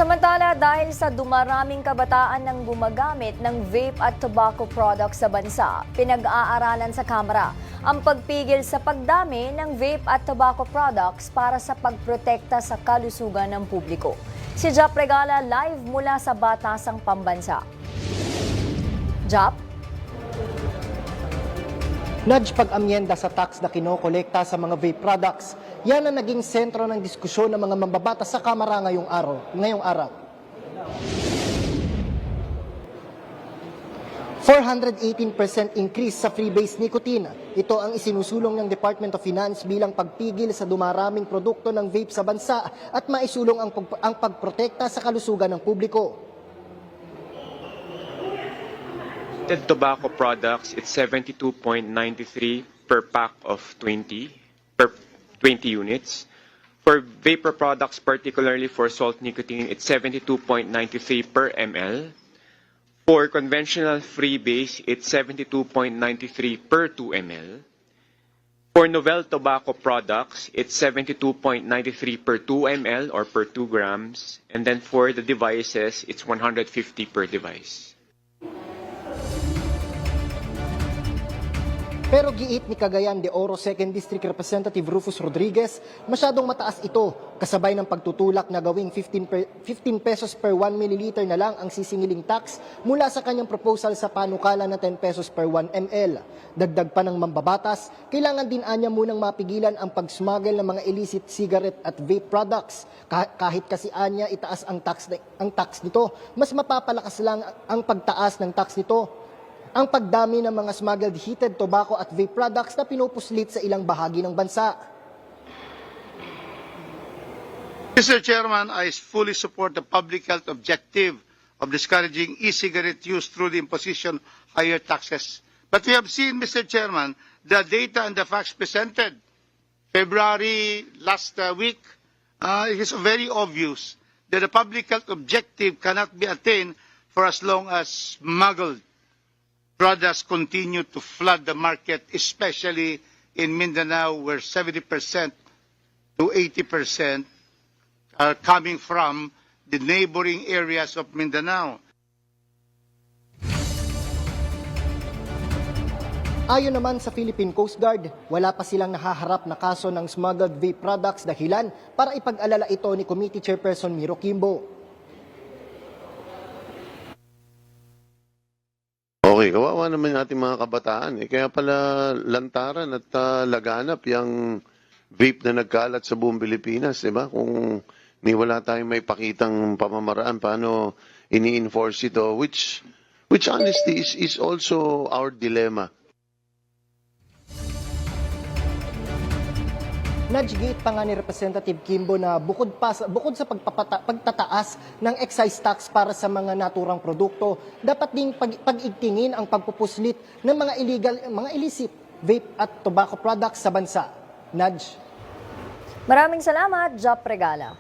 Samantala, dahil sa dumaraming kabataan ng gumagamit ng vape at tobacco products sa bansa, pinag-aaralan sa Kamara ang pagpigil sa pagdami ng vape at tobacco products para sa pagprotekta sa kalusugan ng publiko. Si Jap Regala live mula sa Batasang Pambansa. Jap? Nudge pag-amyenda sa tax na kinokolekta sa mga vape products. Yan ang naging sentro ng diskusyon ng mga mambabatas sa Kamara ngayong araw. 418% increase sa free-base nicotine. Ito ang isinusulong ng Department of Finance bilang pagpigil sa dumaraming produkto ng vape sa bansa at maisulong ang pagprotekta sa kalusugan ng publiko. Tobacco products, it's 72.93 per pack of 20 units. For vapor products, particularly for salt nicotine, it's 72.93 per ml. For conventional freebase, it's 72.93 per 2 ml. For novel tobacco products, it's 72.93 per 2 ml or per 2 grams. And then for the devices, it's 150 per device. Pero giit ni Cagayan de Oro 2nd District Representative Rufus Rodriguez, masyadong mataas ito kasabay ng pagtutulak na gawing 15 pesos per 1 milliliter na lang ang sisingiling tax mula sa kanyang proposal sa panukala na 10 pesos per 1 ml. Dagdag pa ng mambabatas, kailangan din anya munang mapigilan ang pag-smuggle ng mga illicit cigarette at vape products. Kahit kasi anya itaas ang tax nito, mas mapapalakas lang ang pagtaas ng tax nito ang pagdami ng mga smuggled heated tobacco at vape products na pinupuslit sa ilang bahagi ng bansa. Mr. Chairman, I fully support the public health objective of discouraging e-cigarette use through the imposition of higher taxes. But we have seen, Mr. Chairman, the data and the facts presented February last week, it is very obvious that the public health objective cannot be attained for as long as smuggled products continue to flood the market, especially in Mindanao, where 70% to 80% are coming from the neighboring areas of Mindanao. Ayon naman sa Philippine Coast Guard, wala pa silang nahaharap na kaso ng smuggled vape products dahilan para ipag-alala ito ni Committee Chairperson Miro Kimbo. Okay, kawawa naman yung ating mga kabataan. Kaya pala lantaran at laganap yung vape na nagkalat sa buong Pilipinas, di ba? Kung wala tayong may pakitang pamamaraan, paano ini-enforce ito, which honestly is also our dilemma. Nagigit pa nga ni Representative Kimbo na bukod sa pagtataas ng excise tax para sa mga naturang produkto, dapat ding pag-igtingin ang pagpupuslit ng mga illicit vape at tobacco products sa bansa. Maraming salamat, Jap Regala.